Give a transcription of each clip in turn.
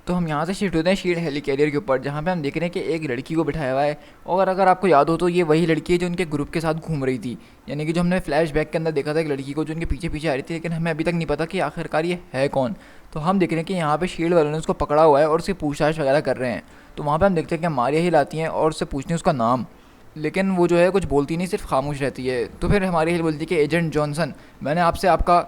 तो हम यहाँ से शिफ्ट होते हैं शील्ड हेलीकैरियर के ऊपर, जहाँ पे हम देख रहे हैं कि एक लड़की को बिठाया हुआ है। और अगर आपको याद हो तो ये वही लड़की है जो उनके ग्रुप के साथ घूम रही थी। यानी कि जो हमने फ्लैश बैक के अंदर देखा था एक लड़की को जो उनके पीछे पीछे आ रही थी, लेकिन हमें अभी तक नहीं पता कि आखिरकार ये है कौन। तो हम देख रहे हैं कि यहाँ पे शील्ड वालों ने उसको पकड़ा हुआ है और उसकी पूछताछ वगैरह कर रहे हैं। तो वहाँ पे हम देखते हैं कि मारिया हिल आती हैं और उससे पूछती हैं उसका नाम, लेकिन वो जो है कुछ बोलती नहीं, सिर्फ खामोश रहती है। तो फिर हमारी हिल बोलती है कि एजेंट जॉनसन, मैंने आपसे आपका,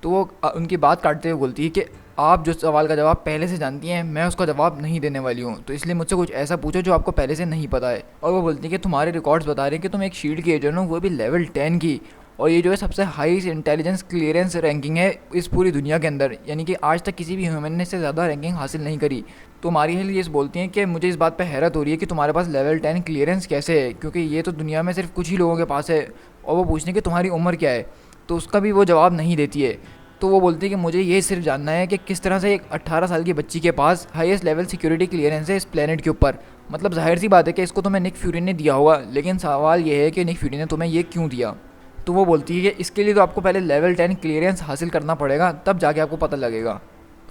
तो वो उनकी बात काटते हुए बोलती है कि आप जो सवाल का जवाब पहले से जानती हैं मैं उसका जवाब नहीं देने वाली हूँ, तो इसलिए मुझसे कुछ ऐसा पूछो जो आपको पहले से नहीं पता है। और वो बोलती है कि तुम्हारे रिकॉर्ड्स बता रहे हैं कि तुम एक शील्ड की एजेंट हो, वो भी लेवल 10 की। और ये जो है सबसे हाई इंटेलिजेंस क्लियरेंस रैंकिंग है इस पूरी दुनिया के अंदर, यानी कि आज तक किसी भी ह्यूमन ने इससे ज़्यादा रैंकिंग हासिल नहीं करी। तो हमारी हेल ये बोलती हैं कि मुझे इस बात पर हैरत हो रही है कि तुम्हारे पास लेवल 10 क्लियरेंस कैसे है, क्योंकि ये तो दुनिया में सिर्फ कुछ ही लोगों के पास है। और वो पूछने कि तुम्हारी उम्र क्या है, तो उसका भी वो जवाब नहीं देती है। तो वो बोलती है कि मुझे ये सिर्फ जानना है कि किस तरह से एक 18 साल की बच्ची के पास हाईएस्ट लेवल सिक्योरिटी क्लियरेंस है इस प्लेनेट के ऊपर। मतलब जाहिर सी बात है कि इसको तुम्हें निक फ्यूरी ने दिया होगा, लेकिन सवाल ये है कि निक फ्यूरी ने तुम्हें ये क्यों दिया। तो वो बोलती है कि इसके लिए तो आपको पहले लेवल 10 क्लियरेंस हासिल करना पड़ेगा, तब जाके आपको पता लगेगा।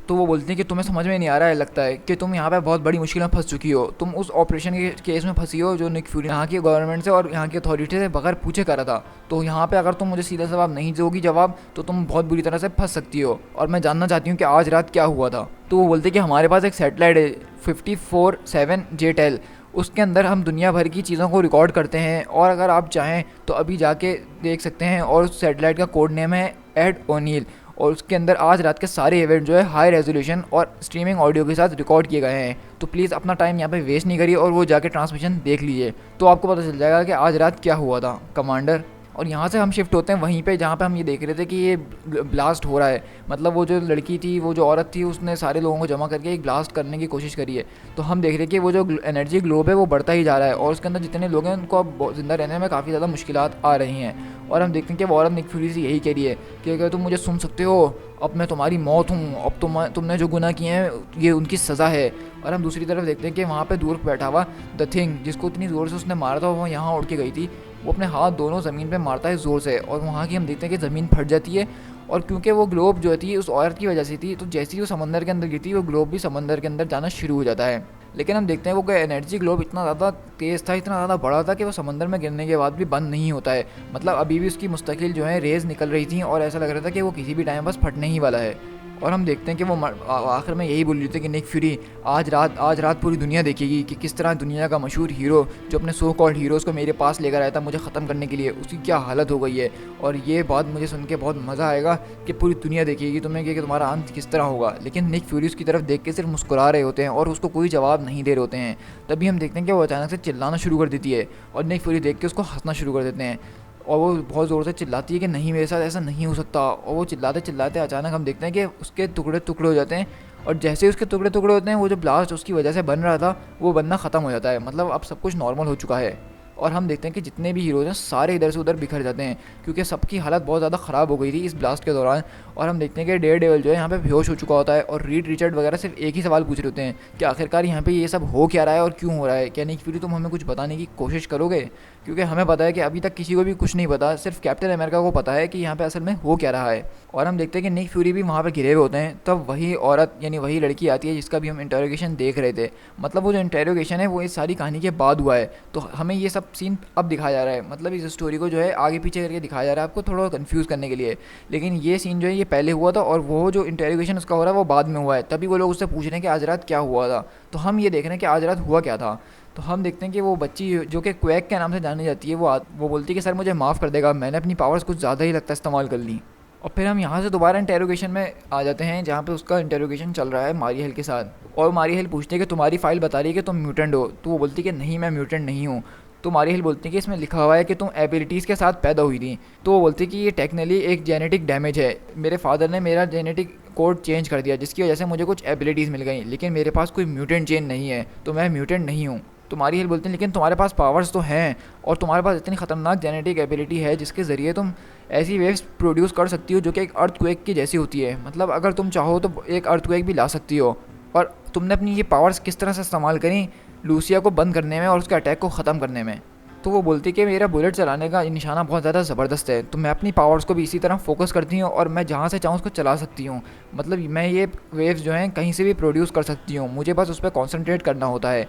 तो वो बोलती है कि तुम्हें समझ में नहीं आ रहा है, लगता है कि तुम यहाँ पे बहुत बड़ी मुश्किल में फंस चुकी हो। तुम उस ऑपरेशन के केस में फंसी हो जो निक फ्यूरी यहाँ की गवर्नमेंट से और यहाँ की अथॉरिटी से बगैर पूछे करा था। तो यहाँ पे अगर तुम मुझे सीधा जवाब नहीं दोगी जवाब, तो तुम बहुत बुरी तरह से फंस सकती हो। और मैं जानना चाहती हूँ कि आज रात क्या हुआ था। तो वो बोलते कि हमारे पास एक सैटेलाइट है 54-7 JTEL, उसके अंदर हम दुनिया भर की चीज़ों को रिकॉर्ड करते हैं। और अगर आप चाहें तो अभी जाके देख सकते हैं। और उस सैटेलाइट का कोड नेम है एड ओनील, और उसके अंदर आज रात के सारे इवेंट जो है हाई रेजोल्यूशन और स्ट्रीमिंग ऑडियो के साथ रिकॉर्ड किए गए हैं। तो प्लीज़ अपना टाइम यहाँ पे वेस्ट नहीं करिए और वो जाके ट्रांसमिशन देख लीजिए, तो आपको पता चल जाएगा कि आज रात क्या हुआ था कमांडर। और यहाँ से हम शिफ्ट होते हैं वहीं पे जहाँ पे हम ये देख रहे थे कि ये ब्लास्ट हो रहा है। मतलब वो जो लड़की थी, वो जो औरत थी, उसने सारे लोगों को जमा करके एक ब्लास्ट करने की कोशिश करी है। तो हम देख रहे हैं कि वो जो एनर्जी ग्लोब है वो बढ़ता ही जा रहा है और उसके अंदर जितने लोग हैं उनको अब ज़िंदा रहने में काफ़ी ज़्यादा मुश्किलात आ रही हैं। और हम देखते हैं कि वो औरत निक फ्यूरी से यही कह रही है कि अगर तुम मुझे सुन सकते हो, अब मैं तुम्हारी मौत हूँ, अब तुमने जो गुनाह किए हैं ये उनकी सज़ा है। और हम दूसरी तरफ देखते हैं कि वहाँ पे दूर बैठा हुआ द थिंग, जिसको इतनी ज़ोर से उसने मारा था, वो यहाँ उड़ के गई थी। वो अपने हाथ दोनों ज़मीन पे मारता है ज़ोर से, और वहाँ की हम देखते हैं कि ज़मीन फट जाती है। और क्योंकि वो ग्लोब जो थी उस औरत की वजह से थी, तो जैसे ही वो समंदर के अंदर गिरती, वो ग्लोब भी समंदर के अंदर जाना शुरू हो जाता है। लेकिन हम देखते हैं वो एनर्जी ग्लोब इतना ज़्यादा तेज़ था, इतना ज़्यादा बड़ा था कि वो समंदर में गिरने के बाद भी बंद नहीं होता है। मतलब अभी भी उसकी मुस्तकिल जो है रेज़ निकल रही थी और ऐसा लग रहा था कि वो किसी भी टाइम बस फटने ही वाला है। और हम देखते हैं कि वो आखिर में यही बोल रही थी कि निक फ्यूरी आज रात पूरी दुनिया देखेगी कि किस तरह दुनिया का मशहूर हीरो जो अपने सो कॉल्ड हीरोज़ को मेरे पास लेकर आया था मुझे ख़त्म करने के लिए, उसकी क्या हालत हो गई है। और ये बात मुझे सुन के बहुत मज़ा आएगा कि पूरी दुनिया देखेगी तुम्हें कि तुम्हारा अंत किस तरह होगा। लेकिन निक फ्यूरी उसकी तरफ देख के सिर्फ मुस्कुरा रहे होते हैं और उसको कोई जवाब नहीं दे रहे होते हैं। तभी हम देखते हैं कि वो अचानक से चिल्लाना शुरू कर देती है और निक फ्यूरी देख के उसको हंसना शुरू कर देते हैं। और वो बहुत ज़ोर से चिल्लाती है कि नहीं, मेरे साथ ऐसा नहीं हो सकता। और वो चिल्लाते चिल्लाते अचानक हम देखते हैं कि उसके टुकड़े टुकड़े हो जाते हैं। और जैसे ही उसके टुकड़े टुकड़े होते हैं, वो जो ब्लास्ट उसकी वजह से बन रहा था वो बनना ख़त्म हो जाता है। मतलब अब सब कुछ नॉर्मल हो चुका है। और हम देखते हैं कि जितने भी हीरोज़ हैं सारे इधर से उधर बिखर जाते हैं, क्योंकि सबकी हालत बहुत ज़्यादा ख़राब हो गई थी इस ब्लास्ट के दौरान। और हम देखते हैं कि डेयरडेविल जो है यहाँ पे बेहोश हो चुका होता है और रीड रिचर्ड वगैरह सिर्फ एक ही सवाल पूछ रहे होते हैं कि आखिरकार यहाँ पे ये सब हो क्या रहा है और क्यों हो रहा है। क्या निक फ्यूरी तुम हमें कुछ बताने की कोशिश करोगे, क्योंकि हमें पता है कि अभी तक किसी को भी कुछ नहीं पता, सिर्फ कैप्टन अमेरिका को पता है कि यहाँ पे असल में हो क्या रहा है। और हम देखते हैं कि निक फ्यूरी भी वहाँ पे घिरे हुए होते हैं। तब वही औरत यानी वही लड़की आती है जिसका भी हम इंटरोगेशन देख रहे थे। मतलब वो जो इंटरोगेशन है वो इस सारी कहानी के बाद हुआ है, तो हमें ये सब सीन अब दिखाया जा रहा है। मतलब इस स्टोरी को जो है आगे पीछे करके दिखाया जा रहा है आपको थोड़ा कंफ्यूज करने के लिए। लेकिन ये सीन जो है ये पहले हुआ था और वो जो इंटरोगेशन उसका हो रहा है वो बाद में हुआ है। तभी वो लोग उससे पूछ रहे हैं कि आज रात क्या हुआ था। तो हम ये देख रहे हैं कि आज रात हुआ क्या था। तो हम देखते हैं कि वो बच्ची जो कि क्वैक के नाम से जानी जाती है, वो बोलती है कि सर मुझे माफ़ कर देगा, मैंने अपनी पावर्स कुछ ज़्यादा ही लगता है इस्तेमाल कर ली। और फिर हम यहाँ से दोबारा इंटेरोगेशन में आ जाते हैं जहाँ पे उसका इंटेरोगेशन चल रहा है मारिया हिल के साथ। और मारिया हिल पूछती है कि तुम्हारी फाइल बता रही है कि तुम म्यूटेंट हो। तो वो बोलती है कि नहीं, मैं म्यूटेंट नहीं हूँ। तो मारिया हिल बोलती है कि इसमें लिखा हुआ है कि तुम एबिलिटीज़ के साथ पैदा हुई थी। तो वो बोलती है कि ये टेक्निकली एक जेनेटिक डैमेज है, मेरे फादर ने मेरा जेनेटिक कोड चेंज कर दिया जिसकी वजह से मुझे कुछ एबिलिटीज़ मिल गई, लेकिन मेरे पास कोई म्यूटेंट जीन नहीं है, तो मैं म्यूटेंट नहीं हूँ। तो मारिया हिल बोलती है लेकिन तुम्हारे पास पावर्स तो हैं और तुम्हारे पास इतनी ख़तरनाक जेनेटिक एबिलिटी है जिसके ज़रिए तुम ऐसी वेव्स प्रोड्यूस कर सकती हो जो कि एक अर्थक्वेक की जैसी होती है। मतलब अगर तुम चाहो तो एक अर्थक्वेक भी ला सकती हो। और तुमने अपनी ये पावर्स किस तरह से इस्तेमाल करी लूसिया को बंद करने में और उसके अटैक को ख़त्म करने में। तो वो बोलती है कि मेरा बुलेट चलाने का निशाना बहुत ज़्यादा ज़बरदस्त है, तो मैं अपनी पावर्स को भी इसी तरह फोकस करती हूँ और मैं जहाँ से चाहूँ उसको चला सकती हूँ। मतलब मैं ये वेव्स जो हैं कहीं से भी प्रोड्यूस कर सकती हूँ, मुझे बस उस पर कॉन्सेंट्रेट करना होता है।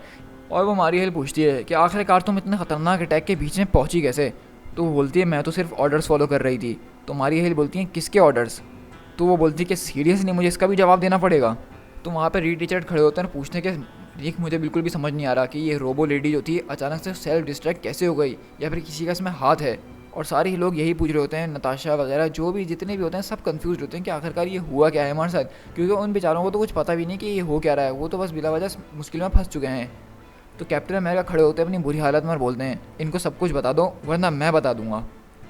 और वो हमारी हेल्प पूछती है कि आखिरकार तुम इतने ख़तरनाक अटैक के बीच में पहुँची कैसे। तो वो बोलती है मैं तो सिर्फ ऑर्डर्स फॉलो कर रही थी। तो हमारी हेल्प बोलती है किसके ऑर्डर्स। तो वो बोलती है कि सीरियसली मुझे इसका भी जवाब देना पड़ेगा। तो वहाँ पर रीड रिचर्ड खड़े होते हैं और पूछते हैं कि एक मुझे बिल्कुल भी समझ नहीं आ रहा कि ये रोबो लेडी जो थी अचानक से सेल्फ डिस्ट्रैक्ट कैसे हो गई, या फिर किसी का इसमें हाथ है। और सारे ही लोग यही पूछ रहे होते हैं, नताशा वगैरह जो भी जितने भी होते हैं सब कंफ्यूज होते हैं कि आखिरकार ये हुआ क्या है हमारे साथ, क्योंकि उन बेचारों को तो कुछ पता भी नहीं कि ये हो क्या रहा है, वो तो बस बिला वजह मुश्किल में फंस चुके हैं। तो कैप्टन अमेरिका खड़े होते हैं अपनी बुरी हालत में और बोलते हैं इनको सब कुछ बता दो वरना मैं बता दूंगा।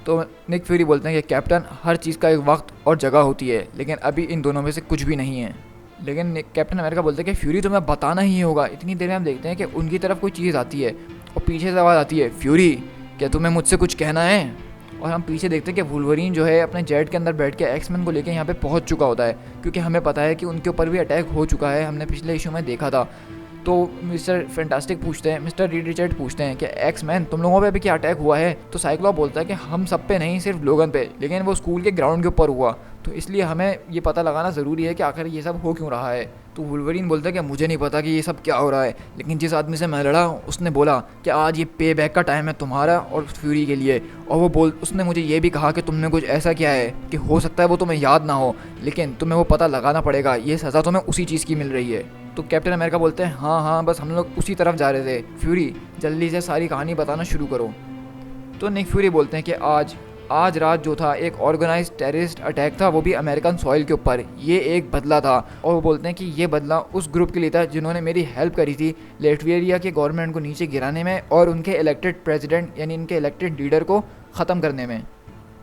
तो निक फ्यूरी बोलते हैं कि कैप्टन हर चीज़ का एक वक्त और जगह होती है, लेकिन अभी इन दोनों में से कुछ भी नहीं है। लेकिन कैप्टन अमेरिका बोलते हैं कि फ्यूरी तुम्हें बताना ही होगा। इतनी देर में हम देखते हैं कि उनकी तरफ कोई चीज़ आती है और पीछे से आवाज़ आती है फ्यूरी क्या तुम्हें मुझसे कुछ कहना है। और हम पीछे देखते हैं कि वुल्वरीन जो है अपने जेट के अंदर बैठ के एक्समैन को लेकर यहाँ पे पहुँच चुका होता है, क्योंकि हमें पता है कि उनके ऊपर भी अटैक हो चुका है, हमने पिछले इशू में देखा था। तो मिस्टर फैंटास्टिक पूछते हैं, मिस्टर रीड रिचर्ड पूछते हैं कि एक्समैन तुम लोगों पे भी क्या अटैक हुआ है। तो साइक्लॉप बोलता है कि हम सब पे नहीं, सिर्फ लोगन पे, लेकिन वो स्कूल के ग्राउंड के ऊपर हुआ, तो इसलिए हमें ये पता लगाना ज़रूरी है कि आखिर ये सब हो क्यों रहा है। तो वुल्वरीन बोलता है कि मुझे नहीं पता कि ये सब क्या हो रहा है, लेकिन जिस आदमी से मैं लड़ा उसने बोला कि आज ये पे बैक का टाइम है तुम्हारा और फ्यूरी के लिए, और उसने मुझे ये भी कहा कि तुमने कुछ ऐसा किया है कि हो सकता है वो तुम्हें याद ना हो, लेकिन तुम्हें वो पता लगाना पड़ेगा, ये सज़ा तुम्हें उसी चीज़ की मिल रही है। तो कैप्टन अमेरिका बोलते हैं हाँ बस हम लोग उसी तरफ जा रहे थे, फ्यूरी जल्दी से सारी कहानी बताना शुरू करो। तो निक फ्यूरी बोलते हैं कि आज रात जो था एक ऑर्गेनाइज्ड टेररिस्ट अटैक था, वो भी अमेरिकन सॉइल के ऊपर, ये एक बदला था। और वो बोलते हैं कि ये बदला उस ग्रुप के लिए था जिन्होंने मेरी हेल्प करी थी लेटवियरिया के गवर्नमेंट को नीचे गिराने में और उनके इलेक्टेड प्रेसिडेंट यानी इनके इलेक्टेड लीडर को ख़त्म करने में।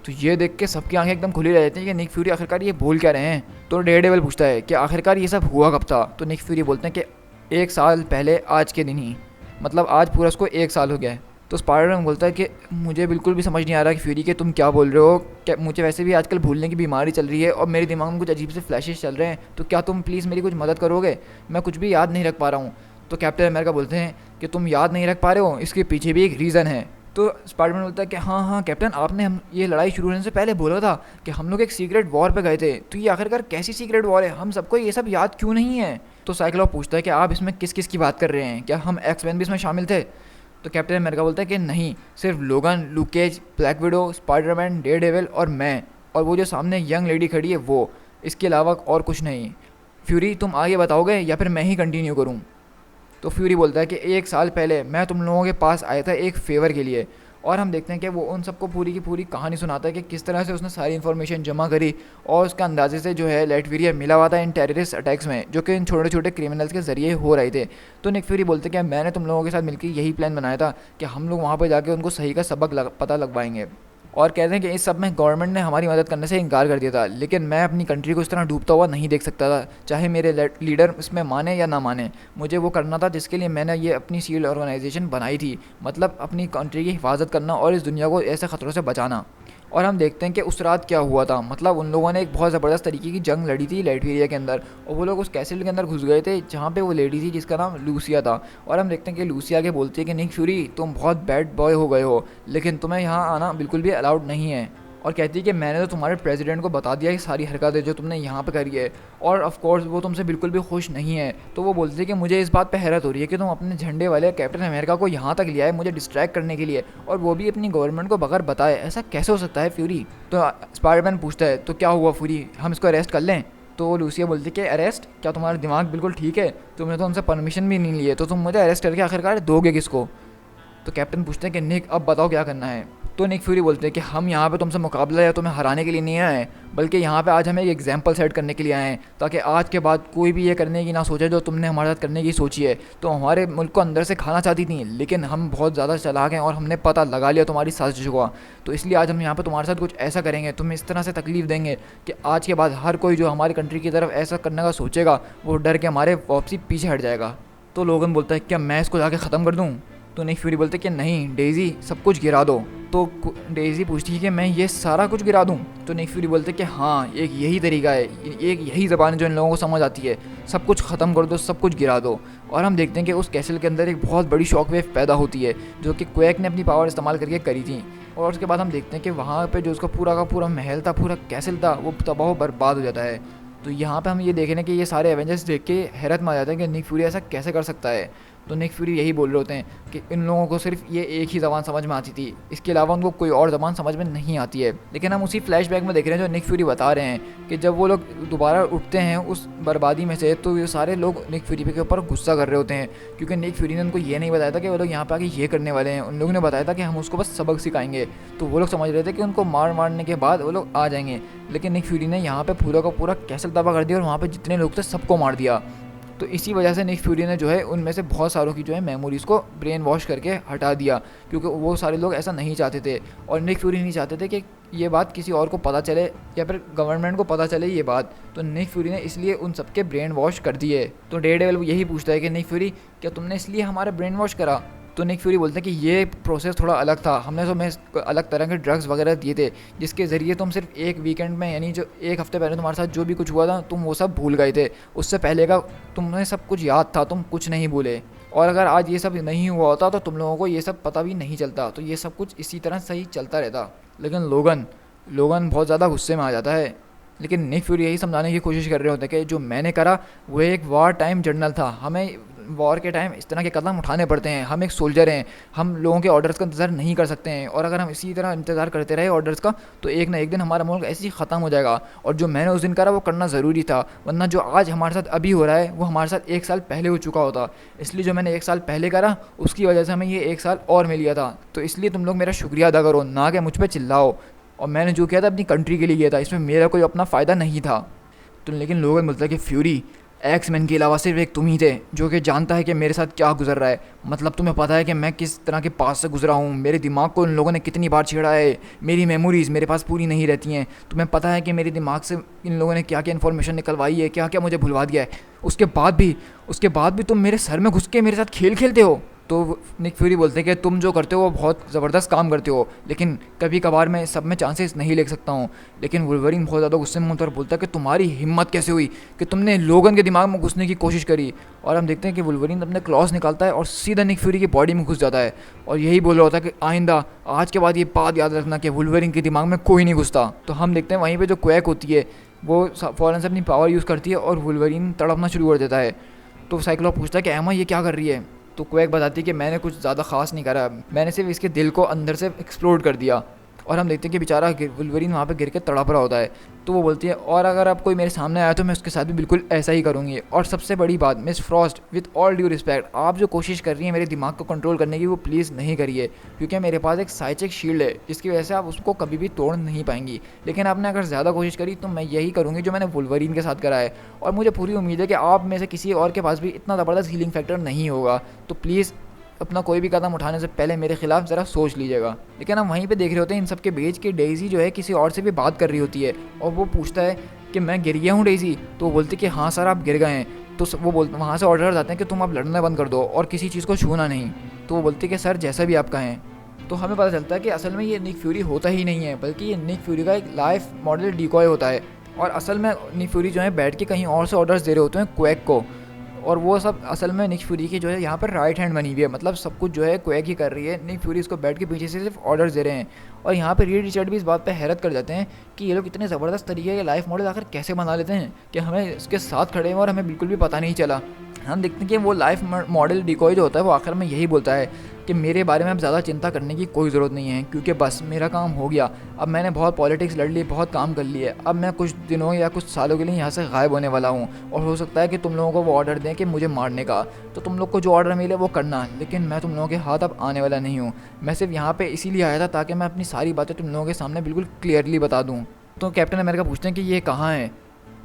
तो ये देख के सबकी आंखें एकदम खुली रह जाती हैं कि निक फ्यूरी आखिरकार ये बोल क्या रहे हैं। तो डेयरडेविल पूछता है कि आखिरकार ये सब हुआ कब था। तो निक फ्यूरी बोलते हैं कि 1 साल पहले आज के दिन ही, मतलब आज पूरा उसको 1 साल हो गया है। तो स्पाइडरमैन बोलता है कि मुझे बिल्कुल भी समझ नहीं आ रहा कि फ्यूरी के तुम क्या बोल रहे हो, क्या मुझे वैसे भी आजकल भूलने की बीमारी चल रही है और मेरे दिमाग में कुछ अजीब से फ्लैशेस चल रहे हैं, तो क्या तुम प्लीज़ मेरी कुछ मदद करोगे, मैं कुछ भी याद नहीं रख पा रहा हूँ। तो कैप्टन अमेरिका बोलते हैं कि तुम याद नहीं रख पा रहे हो, इसके पीछे भी एक रीज़न है। तो स्पाइडरमैन बोलता है कि हाँ कैप्टन, आपने हम ये लड़ाई शुरू होने से पहले बोला था कि हम लोग एक सीक्रेट वॉर पे गए थे, तो ये आखिरकार कैसी सीक्रेट वॉर है, हम सबको ये सब याद क्यों नहीं है। तो साइक्लॉप पूछता है कि आप इसमें किस किस की बात कर रहे हैं, क्या हम एक्समैन भी इसमें शामिल थे। तो कैप्टन अमेरिका बोलता है कि नहीं, सिर्फ Logan, Luke Cage, Black Widow, Spiderman, Daredevil और मैं, और वो जो सामने यंग लेडी खड़ी है वो, इसके अलावा और कुछ नहीं। फ्यूरी तुम आगे बताओगे या फिर मैं ही कंटिन्यू करूँ। तो फ्यूरी बोलता है कि 1 साल पहले मैं तुम लोगों के पास आया था एक फेवर के लिए, और हम देखते हैं कि वो उन सबको पूरी की पूरी कहानी सुनाता है कि किस तरह से उसने सारी इन्फॉर्मेशन जमा करी और उसका अंदाजे से जो है लेटविरिया मिला हुआ था इन टेररिस्ट अटैक्स में, जो कि इन छोटे छोटे क्रिमिनल्स के ज़रिए हो रहे थे। तो निक फ्यूरी बोलते हैं कि मैंने तुम लोगों के साथ मिलकर यही प्लान बनाया था कि हम लोग वहाँ पर जाके उनको सही का सबक पता लगवाएंगे, और कहते हैं कि इस सब में गवर्नमेंट ने हमारी मदद करने से इनकार कर दिया था, लेकिन मैं अपनी कंट्री को इस तरह डूबता हुआ नहीं देख सकता था, चाहे मेरे लीडर इसमें माने या ना माने, मुझे वो करना था जिसके लिए मैंने ये अपनी सील्ड ऑर्गेनाइजेशन बनाई थी, मतलब अपनी कंट्री की हिफाजत करना और इस दुनिया को ऐसे ख़तरों से बचाना। और हम देखते हैं कि उस रात क्या हुआ था, मतलब उन लोगों ने एक बहुत ज़बरदस्त तरीके की जंग लड़ी थी लेटविरिया के अंदर, और वो लोग उस कैसल के अंदर घुस गए थे जहाँ पे वो लेडी थी जिसका नाम लूसिया था। और हम देखते हैं कि लूसिया के बोलती है कि निक फ्यूरी तुम बहुत बैड बॉय हो गए हो, लेकिन तुम्हें यहाँ आना बिल्कुल भी अलाउड नहीं है, और कहती है कि मैंने तो तुम्हारे प्रेसिडेंट को बता दिया कि सारी हरकतें जो तुमने यहाँ पे करी है, और ऑफ कोर्स वो तुमसे बिल्कुल भी खुश नहीं है। तो वो बोलती है कि मुझे इस बात पे हैरत हो रही है कि तुम अपने झंडे वाले कैप्टन अमेरिका को यहाँ तक लिया है मुझे डिस्ट्रैक्ट करने के लिए, और वो भी अपनी गवर्नमेंट को बगैर बताए, ऐसा कैसे हो सकता है फ्यूरी। तो स्पाइडरमैन पूछता है तो क्या हुआ फ्यूरी, हम इसको अरेस्ट कर लें। तो लूसिया बोलती है कि अरेस्ट, क्या तुम्हारा दिमाग बिल्कुल ठीक है, तुमने तो उनसे परमिशन भी नहीं ली है, तो तुम मुझे अरेस्ट करके आखिरकार दोगे किसको। तो कैप्टन पूछते हैं कि निक अब बताओ क्या करना है। तो निक फ्यूरी बोलते हैं कि हम यहाँ पे तुमसे मुकाबला या तुम्हें हराने के लिए नहीं आए, बल्कि यहाँ पे आज हमें एक एग्जाम्पल सेट करने के लिए आए हैं, ताकि आज के बाद कोई भी ये करने की ना सोचे जो तुमने हमारे साथ करने की सोची है। तो हमारे मुल्क को अंदर से खाना चाहती थी, लेकिन हम बहुत ज़्यादा चालाक हैं और हमने पता लगा लिया तुम्हारी साजिश का, तो इसलिए आज हम यहाँ पर तुम्हारे साथ कुछ ऐसा करेंगे, तुम्हें इस तरह से तकलीफ़ देंगे कि आज के बाद हर कोई जो हमारी कंट्री की तरफ ऐसा करने का सोचेगा वो डर के हमारे वापसी पीछे हट जाएगा। तो लोगन बोलता है क्या मैं इसको जाके ख़त्म कर दूँ। तो निक फ्यूरी बोलते कि नहीं डेज़ी, सब कुछ गिरा दो। तो डेज़ी पूछती है कि मैं ये सारा कुछ गिरा दूँ? तो निक फ्यूरी बोलते कि हाँ, एक यही तरीका है, एक यही ज़बान है जो इन लोगों को समझ आती है, सब कुछ ख़त्म कर दो, सब कुछ गिरा दो। और हम देखते हैं कि उस कैसल के अंदर एक बहुत बड़ी शॉक वेव पैदा होती है जो कि क्वेक ने अपनी पावर इस्तेमाल करके करी थी। और उसके बाद हम देखते हैं कि वहाँ पे जो उसका पूरा का पूरा महल था, पूरा कैसल था, वो तबाह बर्बाद हो जाता है। तो यहाँ पे हम ये देख रहे हैं कि ये सारे एवेंजर्स देख के हैरत में आ जाते हैं कि निक फ्यूरी ऐसा कैसे कर सकता है। तो निक फ्यूरी यही बोल रहे होते हैं कि इन लोगों को सिर्फ ये एक ही ज़बान समझ में आती थी, इसके अलावा उनको कोई और ज़बान समझ में नहीं आती है। लेकिन हम उसी फ्लैशबैक में देख रहे हैं जो निक फ्यूरी बता रहे हैं कि जब वो लोग दोबारा उठते हैं उस बर्बादी में से, तो ये सारे लोग निक फ्यूरी के ऊपर गुस्सा कर रहे होते हैं, क्योंकि निक फ्यूरी ने उनको ये नहीं बताया था कि वो लोग यहाँ पे आके ये करने वाले हैं। उन लोगों ने बताया था कि हम उसको बस सबक सिखाएंगे। तो वो लोग समझ रहे थे कि उनको मारने के बाद वो लोग आ जाएंगे, लेकिन निक फ्यूरी ने यहाँ पे पूरा का पूरा कैसल तबाह कर दिया और वहाँ पे जितने लोग थे सबको मार दिया। तो इसी वजह से निक फ्यूरी ने जो है उनमें से बहुत सारों की जो है मेमोरीज़ को ब्रेन वॉश करके हटा दिया, क्योंकि वो सारे लोग ऐसा नहीं चाहते थे। और निक फ्यूरी नहीं चाहते थे कि ये बात किसी और को पता चले या फिर गवर्नमेंट को पता चले ये बात। तो निक फ्यूरी ने इसलिए उन सबके ब्रेन वॉश कर दिए। तो डेयरडेविल यही पूछता है कि निक फ्यूरी, क्या तुमने इसलिए हमारा ब्रेन वॉश करा? तो निक फ्यूरी बोलते हैं कि ये प्रोसेस थोड़ा अलग था, हमने तुम्हें अलग तरह के ड्रग्स वगैरह दिए थे जिसके ज़रिए तुम सिर्फ एक वीकेंड में, यानी जो एक हफ्ते पहले तुम्हारे साथ जो भी कुछ हुआ था तुम वो सब भूल गए थे, उससे पहले का तुम्हें सब कुछ याद था, तुम कुछ नहीं भूले। और अगर आज ये सब नहीं हुआ होता तो तुम लोगों को ये सब पता भी नहीं चलता, तो ये सब कुछ इसी तरह सही चलता रहता। लेकिन लोगन बहुत ज़्यादा गुस्से में आ जाता है। लेकिन निक फ्यूरी यही समझाने की कोशिश कर रहे होते हैं कि जो मैंने करा वो एक वार टाइम जर्नल था, हमें वॉर के टाइम इस तरह के कदम उठाने पड़ते हैं, हम एक सोल्जर हैं, हम लोगों के ऑर्डर्स का इंतज़ार नहीं कर सकते हैं। और अगर हम इसी तरह इंतज़ार करते रहे ऑर्डर्स का तो एक ना एक दिन हमारा मुल्क ऐसे ही ख़त्म हो जाएगा। और जो मैंने उस दिन करा वो करना ज़रूरी था, वरना जो आज हमारे साथ अभी हो रहा है वो हमारे साथ एक साल पहले हो चुका होता। इसलिए जो मैंने एक साल पहले करा उसकी वजह से हमें ये एक साल और मिल गया था। तो इसलिए तुम लोग मेरा शुक्रिया अदा करो, ना कि मुझ पर चिल्लाओ। और मैंने जो किया था अपनी कंट्री के लिए किया था, इसमें मेरा कोई अपना फ़ायदा नहीं था। तो लेकिन लोगन बोलता है कि फ्यूरी, एक्स मैन के अलावा सिर्फ एक तुम ही थे जो कि जानता है कि मेरे साथ क्या गुजर रहा है। मतलब तुम्हें पता है कि मैं किस तरह के पास से गुजरा हूँ, मेरे दिमाग को इन लोगों ने कितनी बार छेड़ा है, मेरी मेमोरीज़ मेरे पास पूरी नहीं रहती हैं। तुम्हें पता है कि मेरे दिमाग से इन लोगों ने क्या क्या इन्फॉर्मेशन निकलवाई है, क्या क्या मुझे भुलवा दिया है। उसके बाद भी तुम मेरे सर में घुस के मेरे साथ खेल खेलते हो। तो निक फ्यूरी बोलते हैं कि तुम जो करते हो वो बहुत ज़बरदस्त काम करते हो, लेकिन कभी कभार मैं सब में चांसेस नहीं ले सकता हूँ। लेकिन वुल्वरीन बहुत ज़्यादा गुस्से में होता है और बोलता है कि तुम्हारी हिम्मत कैसे हुई कि तुमने लोगन के दिमाग में घुसने की कोशिश करी। और हम देखते हैं कि वुल्वरीन अपने क्लॉस निकालता है और सीधा निक फ्यूरी की बॉडी में घुस जाता है और यही बोल रहा होता है कि आइंदा आज के बाद ये बात याद रखना कि वुल्वरीन के दिमाग में कोई नहीं घुसता। तो हम देखते हैं वहीं पर जो क्वैक होती है वो फ़ौरन से अपनी पावर यूज़ करती है और वुल्वरीन तड़पना शुरू कर देता है। तो साइक्लॉप पूछता है कि एमा ये क्या कर रही है? तो क्वैक बताती है कि मैंने कुछ ज़्यादा ख़ास नहीं करा, मैंने सिर्फ इसके दिल को अंदर से एक्सप्लोड कर दिया। और हम देखते हैं कि बेचारा वुल्वरीन वहाँ पे गिर के तड़प रहा होता है। तो वो बोलती है और अगर अब कोई मेरे सामने आया तो मैं उसके साथ भी बिल्कुल ऐसा ही करूँगी। और सबसे बड़ी बात, miss Frost, with all due respect, आप जो कोशिश कर रही हैं मेरे दिमाग को कंट्रोल करने की वो प्लीज़ नहीं करिए, क्योंकि मेरे पास एक साइचिक शील्ड है जिसकी वजह से आप उसको कभी भी तोड़ नहीं पाएंगी। लेकिन आपने अगर ज़्यादा कोशिश करी तो मैं यही करूँगी जो मैंने वुल्वरीन के साथ करा है। और मुझे पूरी उम्मीद है कि आप में से किसी और के पास भी इतना ज़बरदस्त हीलिंग फैक्टर नहीं होगा। तो प्लीज़ अपना कोई भी कदम उठाने से पहले मेरे खिलाफ ज़रा सोच लीजिएगा। लेकिन हम वहीं पे देख रहे होते हैं इन सब के बीच कि डेज़ी जो है किसी और से भी बात कर रही होती है और वो पूछता है कि मैं गिर गया हूँ डेज़ी? तो वो बोलती है कि हाँ सर आप गिर गए हैं। तो वो बोलते वहाँ से ऑर्डर आते हैं कि तुम अब लड़ना बंद कर दो और किसी चीज़ को छूना नहीं। तो वो बोलती है कि सर जैसा भी आप कहें। तो हमें पता चलता है कि असल में ये निक फ्यूरी होता ही नहीं है, बल्कि ये निक फ्यूरी का एक लाइफ मॉडल डिकॉय होता है। और असल में निक फ्यूरी जो है बैठ के कहीं और से ऑर्डर्स दे रहे होते हैं क्वैक को, और वो सब असल में निक फ्यूरी की जो है यहाँ पर राइट हैंड बनी हुई है। मतलब सब कुछ जो है क्वैक ही कर रही है, निक फ्यूरी इसको बैठ के पीछे से सिर्फ ऑर्डर्स दे रहे हैं। और यहाँ पे रीड रिचर्ड भी इस बात पे हैरत कर जाते हैं कि ये लोग इतने ज़बरदस्त तरीके के लाइफ मॉडल आखिर कैसे बना लेते हैं कि हमें इसके साथ खड़े हैं और हमें बिल्कुल भी पता नहीं चला। हम देखते हैं कि वो लाइफ मॉडल डिकॉय जो होता है वो आखिर में यही बोलता है कि मेरे बारे में अब ज़्यादा चिंता करने की कोई ज़रूरत नहीं है, क्योंकि बस मेरा काम हो गया। अब मैंने बहुत पॉलिटिक्स लड़ ली, बहुत काम कर लिए, अब मैं कुछ दिनों या कुछ सालों के लिए यहाँ से गायब होने वाला हूँ। और हो सकता है कि तुम लोगों को वो ऑर्डर दें कि मुझे मारने का, तो तुम लोग को जो ऑर्डर मिले वो करना, लेकिन मैं तुम लोगों के हाथ अब आने वाला नहीं हूँ। मैं सिर्फ यहाँ पर इसीलिए आया था ताकि मैं अपनी सारी बातें तुम लोगों के सामने बिल्कुल क्लियरली बता दूँ। तो कैप्टन अमेरिका पूछते हैं कि ये कहाँ है?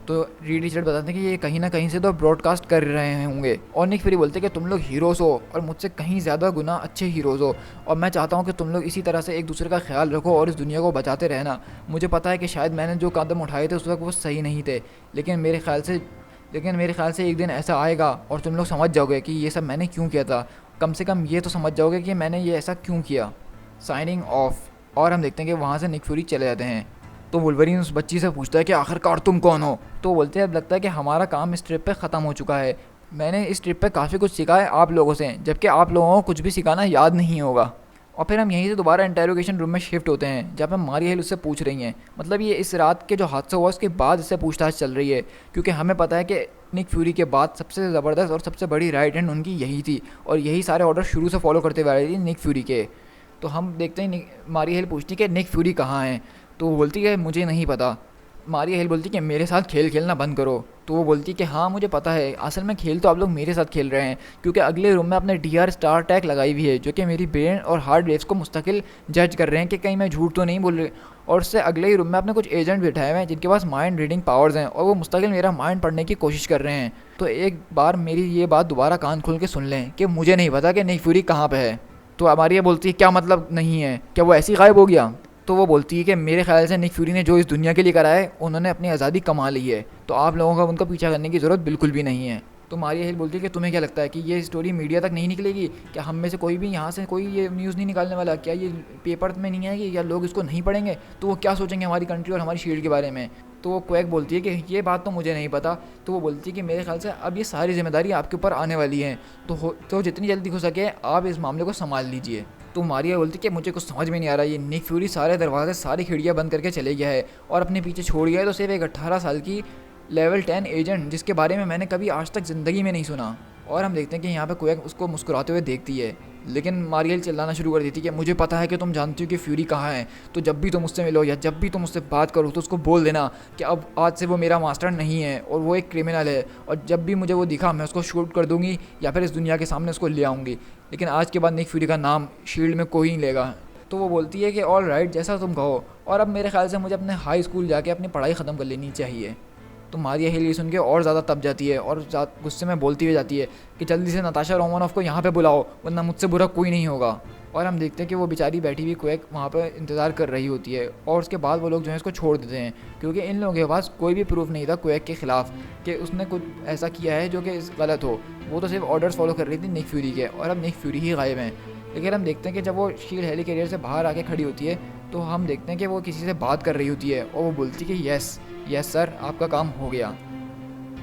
तो रीड रिचर्ड बताते हैं कि ये कहीं ना कहीं से तो ब्रॉडकास्ट कर रहे होंगे। और निक फ्यूरी बोलते हैं कि तुम लोग हीरोज़ हो और मुझसे कहीं ज़्यादा गुना अच्छे हीरोज़ हो, और मैं चाहता हूँ कि तुम लोग इसी तरह से एक दूसरे का ख्याल रखो और इस दुनिया को बचाते रहना। मुझे पता है कि शायद मैंने जो कदम उठाए थे उस वक्त वो सही नहीं थे, लेकिन मेरे ख्याल से एक दिन ऐसा आएगा और तुम लोग समझ जाओगे कि ये सब मैंने क्यों किया था। कम से कम ये तो समझ जाओगे कि मैंने ये ऐसा क्यों किया। Signing off. और हम देखते हैं कि वहाँ से निक फ्यूरी चले जाते हैं। तो वुल्वरीन उस बच्ची से पूछता है कि आखिरकार तुम कौन हो। तो वो बोलते हैं अब लगता है कि हमारा काम इस ट्रिप पे ख़त्म हो चुका है। मैंने इस ट्रिप पे काफ़ी कुछ सीखा है आप लोगों से, जबकि आप लोगों को कुछ भी सिखाना याद नहीं होगा। और फिर हम यहीं से दोबारा इंटेरोगेशन रूम में शिफ्ट होते हैं, जहाँ पे मारिया हिल उससे पूछ रही हैं, मतलब ये इस रात के जो हादसा हुआ उसके बाद इससे पूछताछ चल रही है, क्योंकि हमें पता है कि निक फ्यूरी के बाद सबसे ज़बरदस्त और सबसे बड़ी राइट हैंड उनकी यही थी, और यही सारे ऑर्डर शुरू से फॉलो करते हुए आ रही थी निक फ्यूरी के। तो हम देखते हैं मारिया हिल पूछती है कि निक फ्यूरी कहाँ है। तो वो बोलती है मुझे नहीं पता। मारिया हिल बोलती कि मेरे साथ खेल खेलना बंद करो। तो वो बोलती कि हाँ मुझे पता है, असल में खेल तो आप लोग मेरे साथ खेल रहे हैं, क्योंकि अगले रूम में अपने DR स्टार टैग लगाई हुई है, जो कि मेरी ब्रेन और हार्ट वेव्स को मुस्तकिल जज कर रहे हैं कि कहीं मैं झूठ तो नहीं बोल रही। और उससे अगले ही रूम में अपने कुछ एजेंट बिठाए हुए हैं जिनके पास माइंड रीडिंग पावर्स हैं, और वो मुस्तकिल मेरा माइंड पढ़ने की कोशिश कर रहे हैं। तो एक बार मेरी ये बात दोबारा कान खोल के सुन लें कि मुझे नहीं पता कि निक फ्यूरी कहाँ पे है। तो हमारी ये बोलती है क्या मतलब नहीं है, क्या वो ऐसे ही गायब हो गया। तो वो बोलती है कि मेरे ख्याल से निक फ्यूरी ने जो इस दुनिया के लिए करा है, उन्होंने अपनी आज़ादी कमा ली है, तो आप लोगों का उनका पीछा करने की ज़रूरत बिल्कुल भी नहीं है। तो मारिया हिल बोलती है कि तुम्हें क्या लगता है कि ये स्टोरी मीडिया तक नहीं निकलेगी, क्या हम में से कोई भी यहाँ से कोई ये न्यूज़ नहीं निकालने वाला, क्या ये पेपर में नहीं आएगी, या लोग इसको नहीं पढ़ेंगे तो वो क्या सोचेंगे हमारी कंट्री और हमारी शील्ड के बारे में। तो वो क्वैक बोलती है कि ये बात तो मुझे नहीं पता। तो वो बोलती है कि मेरे ख्याल से अब ये सारी जिम्मेदारी आपके ऊपर आने वाली है, तो जितनी जल्दी हो सके आप इस मामले को संभाल लीजिए। तो मारिया बोलती कि मुझे कुछ समझ में नहीं आ रहा, ये निक फ्यूरी सारे दरवाजे सारी खिड़कियाँ बंद करके चले गया है और अपने पीछे छोड़ गया है तो सिर्फ एक 18 साल की लेवल 10 एजेंट, जिसके बारे में मैंने कभी आज तक ज़िंदगी में नहीं सुना। और हम देखते हैं कि यहाँ पे क्वैक उसको मुस्कुराते हुए देखती है, लेकिन मारियल चिल्लाना शुरू कर देती है कि मुझे पता है कि तुम जानती हो कि फ्यूरी कहाँ है, तो जब भी तुम उससे मिलो या जब भी तुम उससे बात करो तो उसको बोल देना कि अब आज से वो मेरा मास्टर नहीं है और वो एक क्रिमिनल है, और जब भी मुझे वो दिखा मैं उसको शूट कर दूँगी या फिर इस दुनिया के सामने उसको ले आऊँगी, लेकिन आज के बाद निक फ्यूरी का नाम शील्ड में कोई नहीं लेगा। तो वो बोलती है कि ऑल राइट, जैसा तुम कहो, और अब मेरे ख्याल से मुझे अपने हाई स्कूल जाके अपनी पढ़ाई ख़त्म कर लेनी चाहिए। तो मारिया हिल ये सुन के और ज़्यादा तप जाती है और गुस्से में बोलती हुई जाती है कि जल्दी से नताशा रोमानोफ को यहाँ पे बुलाओ, वरना मुझसे बुरा कोई नहीं होगा। और हम देखते हैं कि वो बेचारी बैठी हुई क्वैक वहाँ पे इंतज़ार कर रही होती है, और उसके बाद वो लोग जो है इसको छोड़ देते हैं, क्योंकि इन लोगों के पास कोई भी प्रूफ नहीं था क्वैक के ख़िलाफ़ कि उसने कुछ ऐसा किया है जो कि गलत हो। वो तो सिर्फ ऑर्डर्स फॉलो कर रही थी निक फ्यूरी के, और अब निक फ्यूरी ही गायब हैं। लेकिन हम देखते हैं कि जब वो शील्ड हेलिकैरियर से बाहर आके खड़ी होती है तो हम देखते हैं कि वो किसी से बात कर रही होती है, और वो बोलती है कि यस सर, आपका काम हो गया।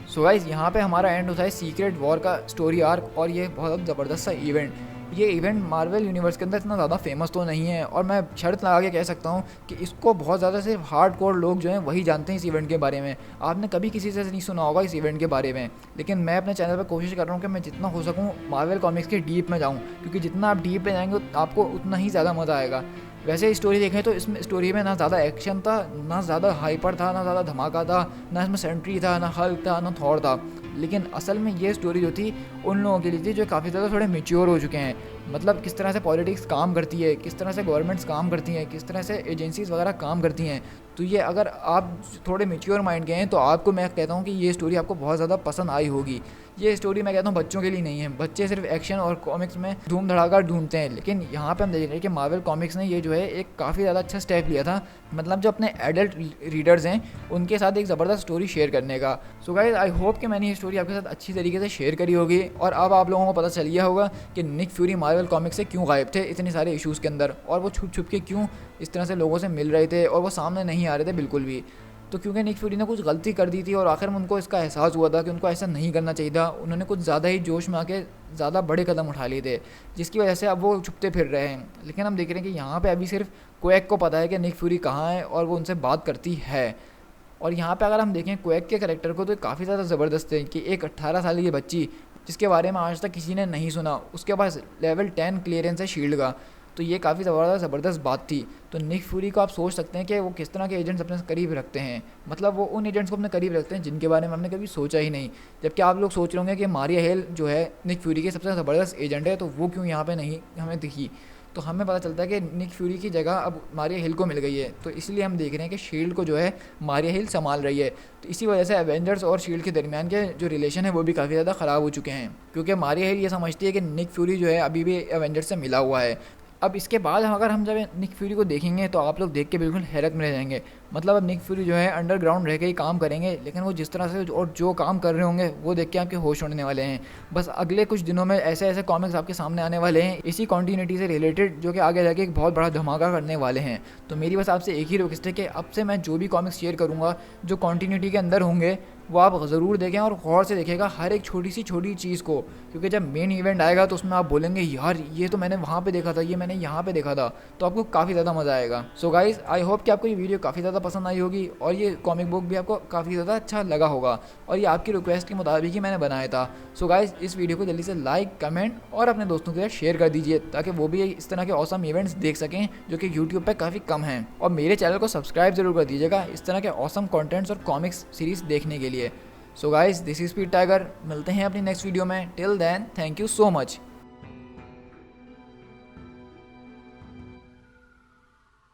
सो गाइस, यहाँ पे हमारा एंड होता है सीक्रेट वॉर का स्टोरी आर्क, और ये बहुत ज़बरदस्त सा इवेंट। ये इवेंट मार्वल यूनिवर्स के अंदर इतना ज़्यादा फेमस तो नहीं है, और मैं शर्त लगा के कह सकता हूँ कि इसको बहुत ज़्यादा सिर्फ हार्ड कोर लोग जो हैं वही जानते हैं इस इवेंट के बारे में। आपने कभी किसी से नहीं सुना होगा इस इवेंट के बारे में, लेकिन मैं अपने चैनल पर कोशिश कर रहा हूँ कि मैं जितना हो सकूँ मार्वल कॉमिक्स के डीप में जाऊँ, क्योंकि जितना आप डीप में जाएंगे आपको उतना ही ज़्यादा मज़ा आएगा। वैसे स्टोरी देखें तो इसमें स्टोरी में ना ज़्यादा एक्शन था, ना ज़्यादा हाइपर था, ना ज़्यादा धमाका था, ना इसमें सेंट्री था, ना हल्क था, ना थॉर था, लेकिन असल में ये स्टोरी जो थी उन लोगों के लिए थी जो काफ़ी ज़्यादा थोड़े मैच्योर हो चुके हैं। मतलब किस तरह से पॉलिटिक्स काम करती है, किस तरह से गवर्नमेंट्स काम करती हैं, किस तरह से एजेंसीज़ वगैरह काम करती हैं। तो ये अगर आप थोड़े मैच्योर माइंड के हैं तो आपको मैं कहता हूँ कि ये स्टोरी आपको बहुत ज़्यादा पसंद आई होगी। ये स्टोरी मैं कहता हूँ बच्चों के लिए नहीं है, बच्चे सिर्फ एक्शन और कॉमिक्स में धूम धड़ाका ढूंढते हैं, लेकिन यहाँ पे हम देख रहे हैं कि मार्वल कॉमिक्स ने ये जो है एक काफ़ी ज़्यादा अच्छा स्टेप लिया था, मतलब जो अपने एडल्ट रीडर्स हैं उनके साथ एक ज़बरदस्त स्टोरी शेयर करने का। सो गाइस, आई होप कि मैंने ये स्टोरी आपके साथ अच्छी तरीके से शेयर करी होगी, और अब आप लोगों को पता चल गया होगा कि निक फ्यूरी मार्वल कॉमिक्स से क्यों गायब थे इतने सारे इशूज़ के अंदर, और वो छुप छुप के क्यों इस तरह से लोगों से मिल रहे थे और वो सामने नहीं आ रहे थे बिल्कुल भी। तो क्योंकि निक फ्यूरी ने कुछ गलती कर दी थी और आखिर में उनको इसका एहसास हुआ था कि उनको ऐसा नहीं करना चाहिए था, उन्होंने कुछ ज़्यादा ही जोश में आके ज़्यादा बड़े कदम उठा लिए थे, जिसकी वजह से अब वो छुपते फिर रहे हैं। लेकिन हम देख रहे हैं कि यहाँ पे अभी सिर्फ क्वैक को पता है कि निक फ्यूरी कहाँ है और वो उनसे बात करती है। और यहाँ पे अगर हम देखें क्वैक के कैरेक्टर को तो काफ़ी ज़्यादा ज़बरदस्त है कि एक 18 साल की बच्ची जिसके बारे में आज तक किसी ने नहीं सुना, उसके पास लेवल 10 क्लियरेंस है शील्ड का, तो ये काफ़ी ज़बरदस्त बात थी। तो निक फ्यूरी को आप सोच सकते हैं कि वो किस तरह के एजेंट्स अपने करीब रखते हैं, मतलब वो उन एजेंट्स को अपने करीब रखते हैं जिनके बारे में हमने कभी सोचा ही नहीं। जबकि आप लोग सोच रहे होंगे कि मारिया हिल जो है निक फ्यूरी की सबसे ज़बरदस्त एजेंट है, तो वो क्यों यहाँ पे नहीं हमें दिखी। तो हमें पता चलता है कि निक फ्यूरी की जगह अब मारिया हिल को मिल गई है, तो इसलिए हम देख रहे हैं कि शील्ड को जो है मारिया हिल संभाल रही है। तो इसी वजह से एवेंजर्स और शील्ड के दरमियान के जो रिलेशन है वो भी काफ़ी ज़्यादा ख़राब हो चुके हैं, क्योंकि मारिया हिल ये समझती है कि निक फ्यूरी जो है अभी भी एवेंजर्स से मिला हुआ है। अब इसके बाद अगर हम जब निक फ्यूरी को देखेंगे तो आप लोग देख के बिल्कुल हैरत में रह जाएंगे। मतलब अब निक फ्यूरी जो है अंडरग्राउंड रह के ही काम करेंगे, लेकिन वो जिस तरह से और जो काम कर रहे होंगे वो देख के आपके होश उड़ने वाले हैं। बस अगले कुछ दिनों में ऐसे ऐसे कॉमिक्स आपके सामने आने वाले हैं इसी कॉन्टीन्यूटी से रिलेटेड, जो कि आगे जाके एक बहुत बड़ा धमाका करने वाले हैं। तो मेरी बस आपसे एक ही रिक्वेस्ट है कि अब से मैं जो भी कॉमिक्स शेयर करूँगा जो कॉन्टीन्यूटी के अंदर होंगे वो आप ज़रूर देखें और गौर से देखेगा हर एक छोटी सी छोटी चीज़ को, क्योंकि जब मेन इवेंट आएगा तो उसमें आप बोलेंगे यार ये तो मैंने वहाँ पे देखा था, ये मैंने यहाँ पे देखा था, तो आपको काफ़ी ज़्यादा मज़ा आएगा। सो गाइस आई होप कि आपको ये वीडियो काफ़ी ज़्यादा पसंद आई होगी और ये कॉमिक बुक भी आपको काफ़ी ज़्यादा अच्छा लगा होगा और ये आपकी रिक्वेस्ट के मुताबिक ही मैंने बनाया था। सो गाइस इस वीडियो को जल्दी से लाइक, कमेंट और अपने दोस्तों के साथ शेयर कर दीजिए ताकि वो भी इस तरह के ऑसम इवेंट्स देख सकें जो कि यूट्यूब पर काफ़ी कम हैं। और मेरे चैनल को सब्सक्राइब जरूर कर दीजिएगा इस तरह के ऑसम कॉन्टेंट्स और कॉमिक्स सीरीज़ देखने के लिए। So guys this is Speed Tiger, मिलते हैं अपनी नेक्स्ट वीडियो में। Till then thank you so much.